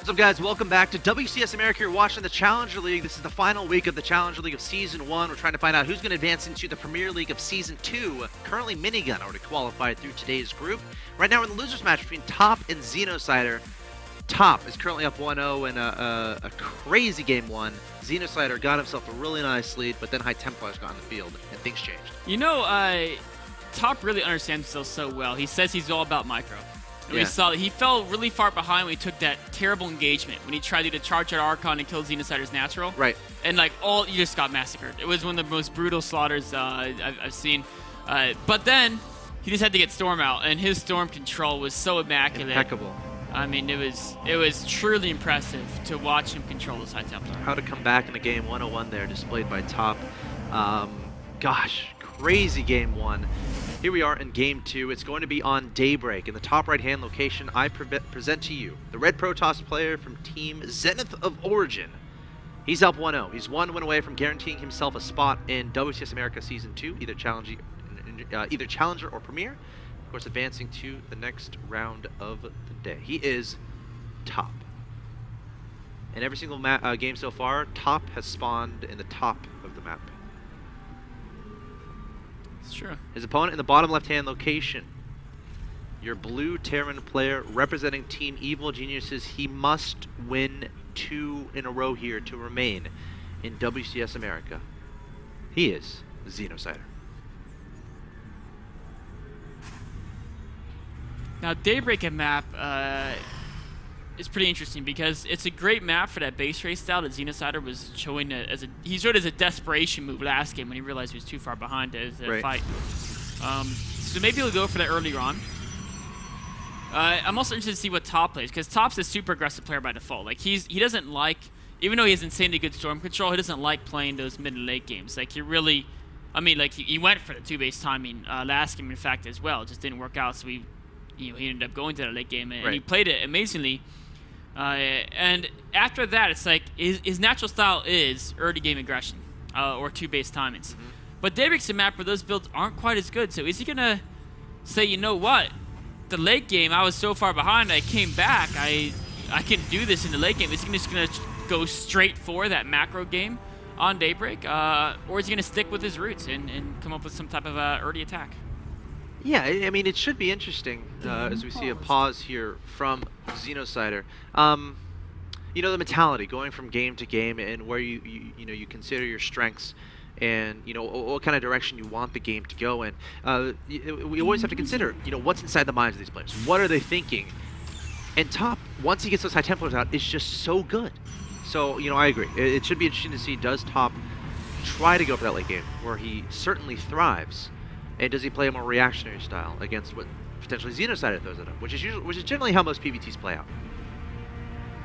What's up, guys? Welcome back to WCS America. You're watching the Challenger League. This is the final week of the Challenger League of Season 1. We're trying to find out who's going to advance into the Premier League of Season 2. Currently, Minigun already qualified through today's group. Right now, we're in the losers match between Top and Xenocider. Top is currently up 1-0 in a crazy game 1. Xenocider got himself a really nice lead, but then High Templars got on the field, and things changed. You know, Top really understands himself so well. He says he's all about micro. And we saw that he fell really far behind when he took that terrible engagement, when he tried to charge at Archon and kill Xenocider's natural. Right. And, like, you just got massacred. It was one of the most brutal slaughters I've seen. But then he just had to get Storm out, and his Storm control was so immaculate. Impeccable. I mean, it was truly impressive to watch him control this High Templar. How to come back in the game 101 there, displayed by Top. Gosh, crazy game 1. Here we are in game 2. It's going to be on Daybreak. In the top right-hand location, I present to you the Red Protoss player from Team Zenith of Origin. He's up 1-0. He's one win away from guaranteeing himself a spot in WCS America Season 2, either Challenger or Premier. Of course, advancing to the next round of the day. He is Top. In every single game so far, Top has spawned in the top of the map. It's true. His opponent in the bottom left-hand location. Your blue Terran player representing Team Evil Geniuses. He must win 2 in a row here to remain in WCS America. He is Xenocider. Now, Daybreak map is pretty interesting because it's a great map for that base race style that Xenocider was showing he showed as a desperation move last game when he realized he was too far behind to fight. So maybe he'll go for that earlier on. I'm also interested to see what Top plays because Top's a super aggressive player by default. Like he doesn't like, even though he has insanely good storm control, he doesn't like playing those mid and late games. Like he really, I mean, like he went for the 2-base timing last game in fact as well. It just didn't work out, so he ended up going to the late game and he played it amazingly. And after that, it's like his natural style is early game aggression or 2-base timings. But Daybreak's a map where those builds aren't quite as good. So is he gonna say, you know what, the late game I was so far behind, I came back, I can do this in the late game? Is he just gonna go straight for that macro game on Daybreak, or is he gonna stick with his roots and come up with some type of early attack? Yeah, I mean, it should be interesting as we see a pause here from Xenocider. You know, the mentality going from game to game and where you consider your strengths and, you know, what kind of direction you want the game to go in. We always have to consider, you know, what's inside the minds of these players. What are they thinking? And Top, once he gets those High Templars out, is just so good. So, you know, I agree. It should be interesting to see, does Top try to go for that late game where he certainly thrives? And does he play a more reactionary style against what potentially Xenocider throws at him, which is generally how most PvTs play out.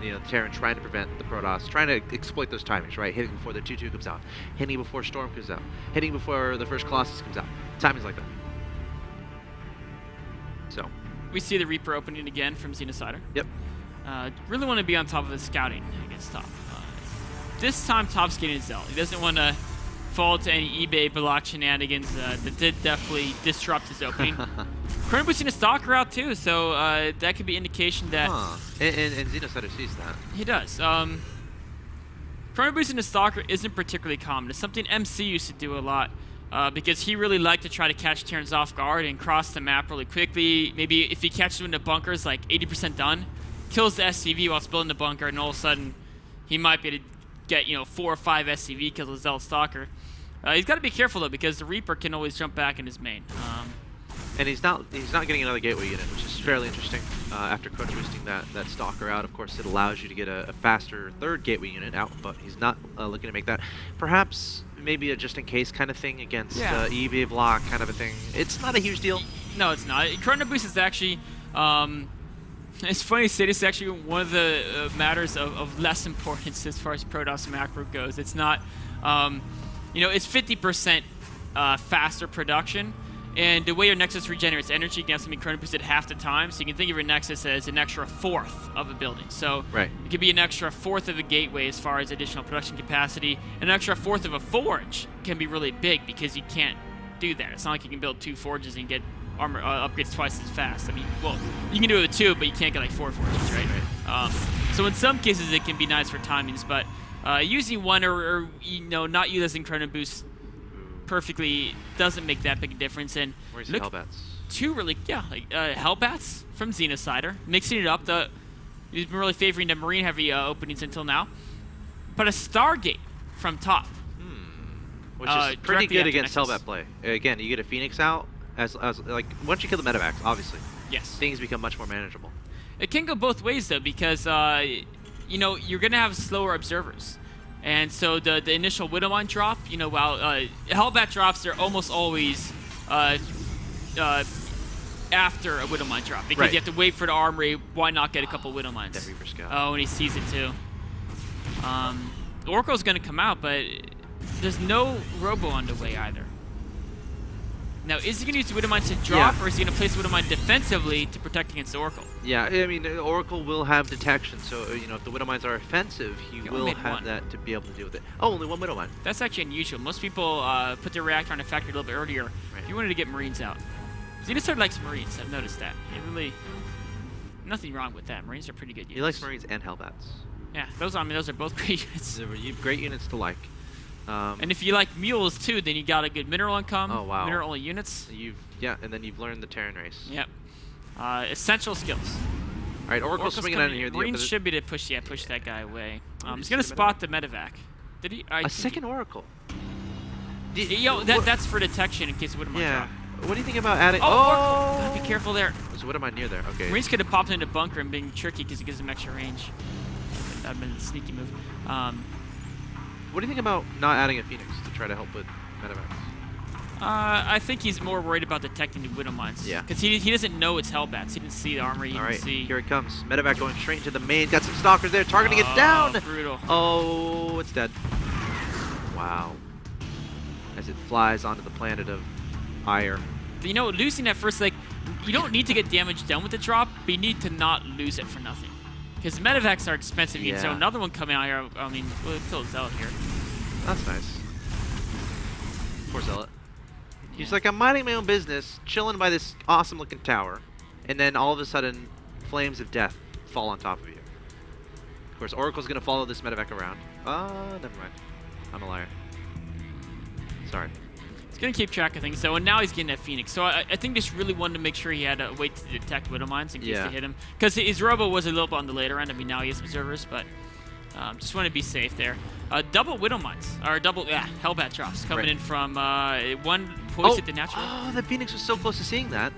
You know, the Terran trying to prevent the Protoss, trying to exploit those timings, right? Hitting before the 2-2 comes out, hitting before Storm comes out, hitting before the first Colossus comes out. Timings like that. So we see the Reaper opening again from Xenocider. Yep. Really want to be on top of his scouting against Top. This time, Top's getting his Zealot. He doesn't want to fall to any eBay block shenanigans that did definitely disrupt his opening. Currently boosting a Stalker out too, so that could be indication that... And Xenocider sees that. He does. Currently boosting a Stalker isn't particularly common. It's something MC used to do a lot because he really liked to try to catch Terrans off guard and cross the map really quickly. Maybe if he catches him in the bunkers, like 80% done, kills the SCV while building the bunker, and all of a sudden he might be able to get, you know, 4 or 5 SCV kills with Zealot Stalker. He's got to be careful though because the Reaper can always jump back in his main. And he's not getting another gateway unit, which is fairly interesting. After crunch boosting that Stalker out, of course, it allows you to get a faster 3rd gateway unit out, but he's not looking to make that. Perhaps maybe a just-in-case kind of thing against eBay block kind of a thing. It's not a huge deal. No, it's not. Chrono Boost is actually... it's funny to say this is actually one of the matters of less importance as far as Protoss macro goes. It's not... you know, it's 50% faster production, and the way your Nexus regenerates energy can also be chrono boosted half the time, so you can think of your Nexus as an extra 1/4 of a building. So it could be an extra 1/4 of a gateway as far as additional production capacity. An extra 1/4 of a forge can be really big because you can't do that. It's not like you can build 2 forges and get armor upgrades twice as fast. I mean, well, you can do it with 2, but you can't get like 4 forges, right? So So in some cases it can be nice for timings, but using one or not utilizing Chrono Boost perfectly doesn't make that big a difference. And Where's the Hellbats? Two really, Hellbats from Xenocider, mixing it up. He's been really favoring the marine heavy openings until now, but a Stargate from top. Which is pretty good against Hellbat play. Again, you get a Phoenix out as like once you kill the medevacs, obviously. Yes. Things become much more manageable. It can go both ways though, because you're gonna have slower observers, and so the initial Widowmine drop, while Hellbat drops, they're almost always after a Widowmine drop, because you have to wait for the armory. Why not get a couple Widowmines? That Reaper Scout. Oh, and he sees it too. Oracle's gonna come out, but there's no Robo on the way either. Now, is he going to use the Widowmines to drop, or is he going to place the Widowmine defensively to protect against the Oracle? Yeah, I mean, Oracle will have detection, so, if the Widowmines are offensive, he will have that to be able to deal with it. Oh, only one Widowmine. That's actually unusual. Most people put their reactor on a factory a little bit earlier if you wanted to get Marines out. Xenocider likes Marines, I've noticed that. Nothing wrong with that. Marines are pretty good units. He likes Marines and Hellbats. Yeah, those are both great units. They're great units to like. And if you like mules too, then you got a good mineral income. Oh wow! Mineral only units. And then you've learned the Terran race. Yep. Essential skills. All right, Oracle's swinging out in here. Marines should be to push that guy away. He's gonna spot the medevac. Did he? A second Oracle. That's for detection in case of Widowmine drop. What do you think about adding? Oh! Gotta be careful there. So what am I near there? Okay. Marines could have popped into bunker and been tricky because it gives them extra range. That'd been a sneaky move. What do you think about not adding a Phoenix to try to help with medevacs? I think he's more worried about detecting the Widowmines. Yeah. Because he doesn't know it's Hellbats. He didn't see the armory. All right, here it comes. Medevac going straight into the main. Got some stalkers there, targeting it down. Brutal. Oh, it's dead. Wow. As it flies onto the planet of Ire. Losing that first, you don't need to get damage done with the drop, but you need to not lose it for nothing. Because medevacs are expensive, so another one coming out here, we'll kill Zealot here. That's nice. Poor Zealot. He's like, I'm minding my own business, chilling by this awesome looking tower, and then all of a sudden, flames of death fall on top of you. Of course, Oracle's gonna follow this medevac around. Never mind. I'm a liar. Sorry. He's gonna keep track of things, though, and now he's getting that Phoenix. So I think just really wanted to make sure he had a way to detect Widowmines in case they hit him. Because his Robo was a little bit on the later end. Now he has observers, but just want to be safe there. Double Widowmines, or double Hellbat drops coming in from one poison to natural. Oh, the Phoenix was so close to seeing that,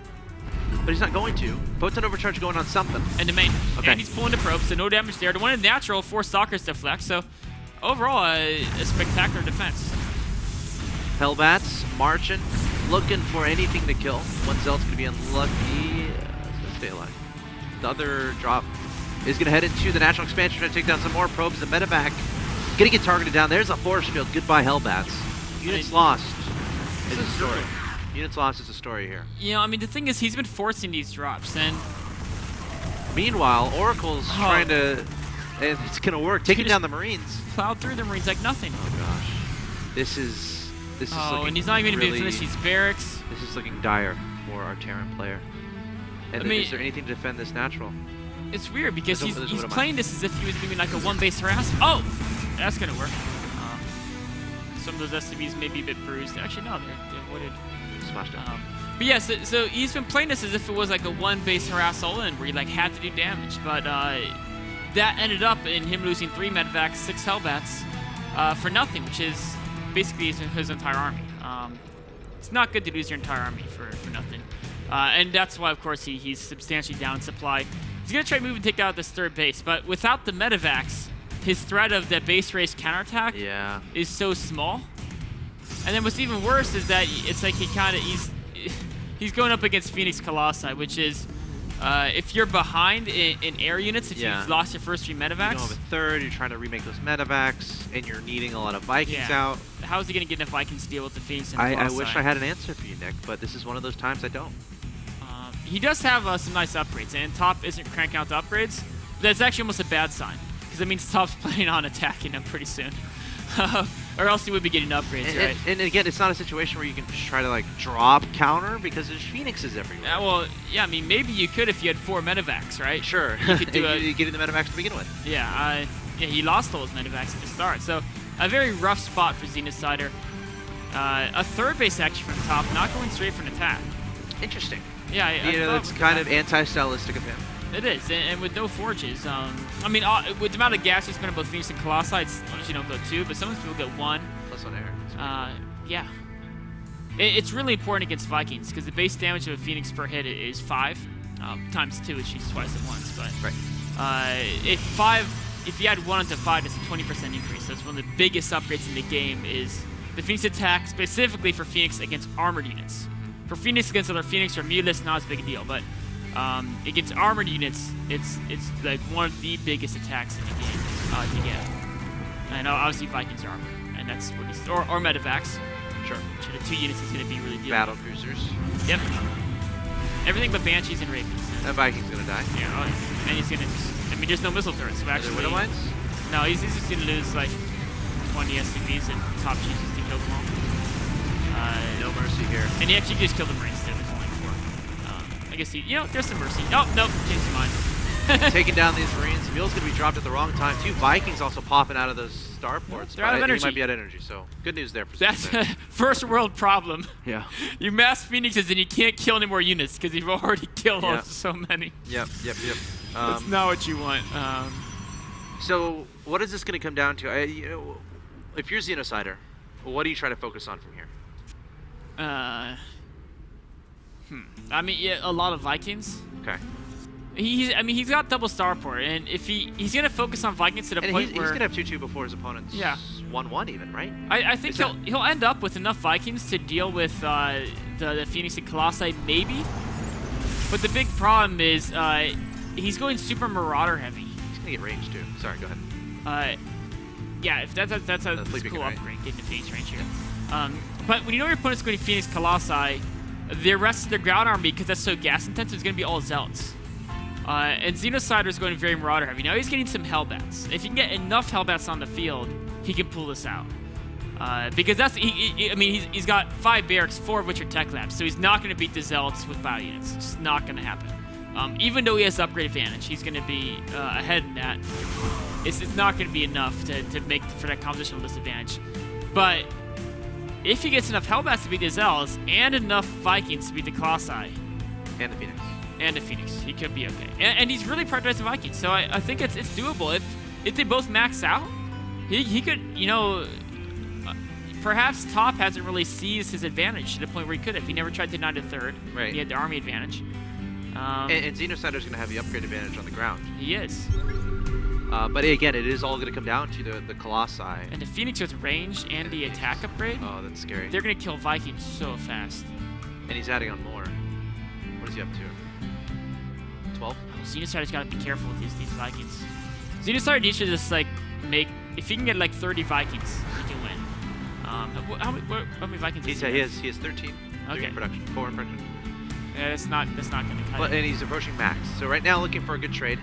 but he's not going to. Photon overcharge going on something. And the main. Okay. And he's pulling the probe, so no damage there. The one in natural, 4 stalkers deflect. So overall, a spectacular defense. Hellbats marching, looking for anything to kill. One Zealot's gonna be unlucky. It's gonna stay alive. The other drop is gonna head into the natural expansion, trying to take down some more probes. The medevac gonna get targeted down. There's a force field. Goodbye, Hellbats. Units lost. It's a story. Units lost is a story here. The thing is, he's been forcing these drops, and meanwhile, Oracle's trying to. And it's gonna work. Taking down the Marines. Plowed through the Marines like nothing. Oh gosh, this is. And he's not even going to be able to finish these barracks. This is looking dire for our Terran player. And is there anything to defend this natural? It's weird because he's playing this as if he was doing like a one-base harass. Oh! That's going to work. Some of those SCVs may be a bit bruised. Actually, no, they're wooded. Smashed out. But yeah, so he's been playing this as if it was like a one-base harass all-in where he had to do damage. But that ended up in him losing 3 medevacs, 6 Hellbats for nothing, which is basically his entire army. It's not good to lose your entire army for nothing. And that's why, of course, he's substantially down in supply. He's going to try to move and take out this 3rd base, but without the medevacs, his threat of that base race counterattack is so small. And then what's even worse is that it's like he's going up against Phoenix Colossi, which is if you're behind in air units, if you've lost your first 3 medevacs. You don't have a 3rd, you're trying to remake those medevacs, and you're needing a lot of Vikings out. How is he going to get enough Vikings to deal with the Phoenix and Colossi? I wish I had an answer for you, Nick, but this is one of those times I don't. He does have some nice upgrades, and Top isn't cranking out the upgrades. That's actually almost a bad sign, because it means Top's planning on attacking him pretty soon. or else he would be getting upgrades, And, right? and again, it's not a situation where you can just try to like drop counter because there's phoenixes everywhere. Well, yeah, I mean, maybe you could if you had 4 medevacs, right? Sure. You could do you get in the medevacs to begin with. Yeah, he lost all his medevacs at the start, so a very rough spot for Xenocider. A third base actually from the top, not going straight for an attack. Interesting. Yeah, I thought that's kind of anti-stylistic of him. It is, and with no forges, I mean, with the amount of gas you spend on both Phoenix and Colossi, it's usually don't go 2, but sometimes people get 1. Plus on air. Yeah. It's really important against Vikings, because the base damage of a Phoenix per hit is 5, times 2, which shoots twice at once, but... Right. If you add 1 onto 5, it's a 20% increase, so it's one of the biggest upgrades in the game is the Phoenix attack, specifically for Phoenix against armored units. For Phoenix against other Phoenix or Mulis, not as big a deal, but against armored units, it's like one of the biggest attacks in the game to get. And obviously Vikings armor, and that's what he's or medevacs. Sure. So the 2 units is going to be really dealing Battle with. cruisers. Yep. Everything but Banshees and Ravens. That Viking's gonna die. Yeah, and he's gonna just. I mean, there's no missile turrets, so actually. Widow mines? No, he's just gonna lose like 20 SCVs and top chooses to kill them all. No mercy here. And he actually just killed the Marines too. There's only 4. I guess he, there's some mercy. Oh, nope, changed his mind. Taking down these Marines. Mule's gonna be dropped at the wrong time. 2 Vikings also popping out of those starports. They're out of energy. He might be out of energy, so good news there for That's Xenocider. a first world problem. Yeah. You mass Phoenixes and you can't kill any more units because you've already killed so many. Yep. That's not what you want. So what is this going to come down to? If you're Xenocider, what are you trying to focus on from here? I mean, yeah, a lot of Vikings. Okay. He's got double starport, and if he's gonna focus on Vikings to the And point he's where going to have 2-2 before his opponent's 1-1 even, right? I think he'll end up with enough Vikings to deal with the Phoenix and Colossi, maybe. But the big problem is he's going super Marauder heavy. He's going to get range too. Sorry, go ahead. Yeah, if that's a cool right? upgrade, getting the Phoenix range here. But when you know your opponent's going to Phoenix Colossi, the rest of their ground army, because that's so gas intensive, is going to be all Zealots. And Xenocider is going very Marauder heavy. Now he's getting some Hellbats. If you can get enough Hellbats on the field, he can pull this out. Because that's, he's got 5 barracks, 4 of which are tech labs, so he's not going to beat the Zealots with bio units. It's just not going to happen. Even though he has upgrade advantage, he's going to be ahead in that. It's not going to be enough to make for that compositional disadvantage. But if he gets enough Hellbats to beat the Zealots and enough Vikings to beat the Colossi And the Phoenix. and the Phoenix, he could be okay. And he's really prioritizing Vikings, so I think it's doable. If they both max out, he could, perhaps Top hasn't really seized his advantage to the point where he could have. He never tried to 9 to 3rd. Right. He had the army advantage. And Xenocider's going to have the upgrade advantage on the ground. He is. But again, it is all going to come down to the Colossi. And the Phoenix with range and the attack upgrade, Oh, that's scary. they're going to kill Vikings so fast. And he's adding on more. What is he up to? 12? Xenocider's got to be careful with these Vikings. Xenocider needs to just if he can get like 30 Vikings, he can win. How many Vikings? He has 13. Okay. In production. 4 in production. Yeah, that's not going to cut it. And he's approaching max. So right now, looking for a good trade.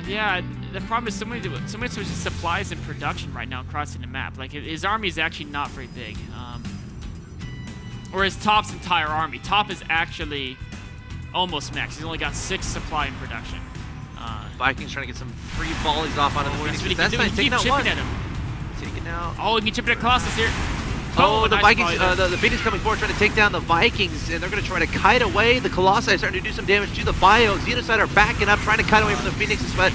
Yeah, the problem is so many supplies in production right now crossing the map. Like his army is actually not very big. Or his Top's entire army. Top is actually almost max. He's only got 6 supply in production. Vikings trying to get some free volleys off onto the Phoenix. That's what he That's can do. nice. He Taking keeps out one. chipping at him. Taking out. Oh, he can chip it at Colossus here. Oh, the nice Vikings, volley there. the Phoenix coming forward, trying to take down the Vikings, and they're going to try to kite away. The Colossi starting to do some damage to the bio. Xenocider backing up, trying to kite away from the Phoenixes, but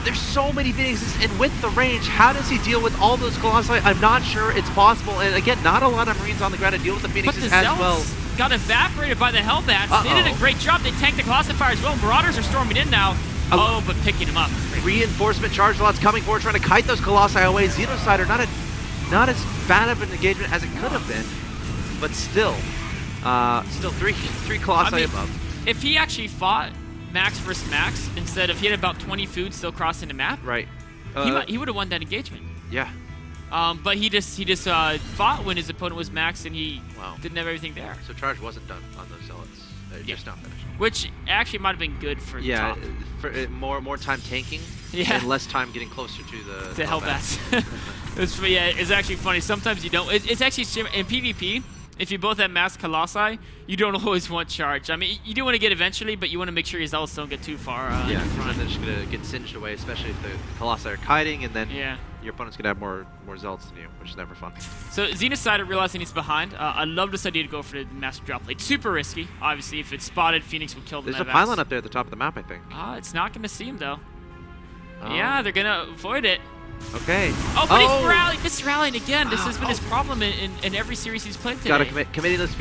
there's so many Phoenixes, and with the range, how does he deal with all those Colossi? I'm not sure it's possible, and again, not a lot of Marines on the ground to deal with the Phoenixes But the as Zealots well. got evaporated by the Hellbats. They did a great job. They tanked the Colossi fire as well. Marauders are storming in now. Oh, but picking him up. Reinforcement charge lots coming forward, trying to kite those Colossi away. Xenocider, not as bad of an engagement as it could have been, but still three Colossi above. If he actually fought max versus max, instead of he had about 20 foods still crossing the map, Right. he would have won that engagement. Yeah. But he just fought when his opponent was max and he didn't have everything there. So charge wasn't done on those Zealots. They're just not finished. Which actually might have been good for Yeah, top. for more time tanking Yeah. and less time getting closer to the Hellbats. It's actually funny. Sometimes you don't. It's actually in PvP. If you both have mass colossi, you don't always want charge. I mean, you do want to get eventually, but you want to make sure your zealots don't get too far. Yeah, in because front. they're just gonna get singed away, especially if the colossi are kiting, and then Yeah. your opponent's gonna have more zealots than you, which is never fun. So Xenocider realizing he's behind. I love this idea to go for the master drop plate. Super risky. Obviously, if it's spotted, Phoenix will kill the There's a medevacs. pylon up there at the top of the map, I think. It's not going to see him, though. Oh. Yeah, they're going to avoid it. Okay. Oh, but he's rallying again. This has been his problem in every series he's played today. Got to committing those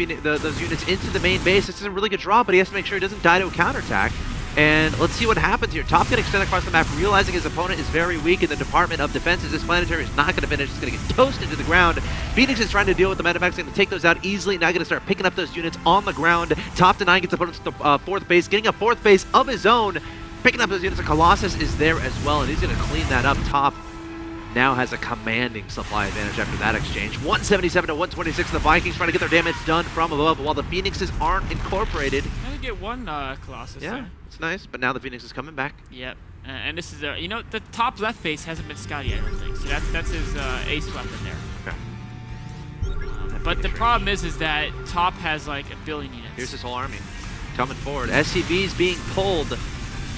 units into the main base. This is a really good draw, but he has to make sure he doesn't die to a counterattack. And let's see what happens here. Top can extend across the map, realizing his opponent is very weak in the Department of Defenses. This planetary is not going to finish. It's going to get toasted to the ground. Phoenix is trying to deal with the medevacs, going to take those out easily. Now going to start picking up those units on the ground. Top to 9 gets opponents to the fourth base, getting a fourth base of his own. Picking up those units. A Colossus is there as well, and he's going to clean that up. Top now has a commanding supply advantage after that exchange. 177 to 126. The Vikings trying to get their damage done from above, while the Phoenixes aren't incorporated. Only get one Colossus Yeah, there. it's nice, but now the Phoenix is coming back. Yep. And this is the top left base hasn't been scouted yet, I don't think. So that's his ace weapon there. Okay. But the problem is that top has like 1 billion units. Here's his whole army coming forward. SCV's being pulled.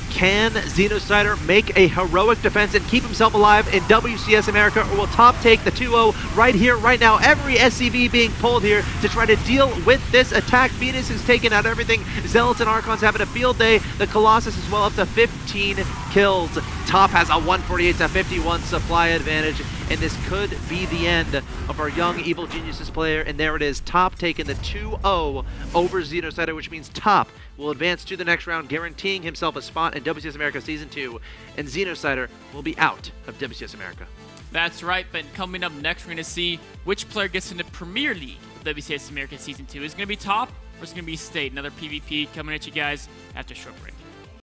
Can Xenocider make a heroic defense and keep himself alive in WCS America, or will Top take the 2-0 right here, right now? Every SCV being pulled here to try to deal with this attack. Venus is taking out everything. Zealots and Archons having a field day. The Colossus is well up to 15 kills. Top has a 148 to 51 supply advantage, and this could be the end of our young Evil Geniuses player. And there it is, Top taking the 2-0 over Xenocider, which means Top will advance to the next round, guaranteeing himself a spot in WCS America Season 2, and Xenocider will be out of WCS America. That's right, but coming up next, we're going to see which player gets in the Premier League of WCS America Season 2. Is it going to be Top, or is it going to be State? Another PvP coming at you guys after a short break.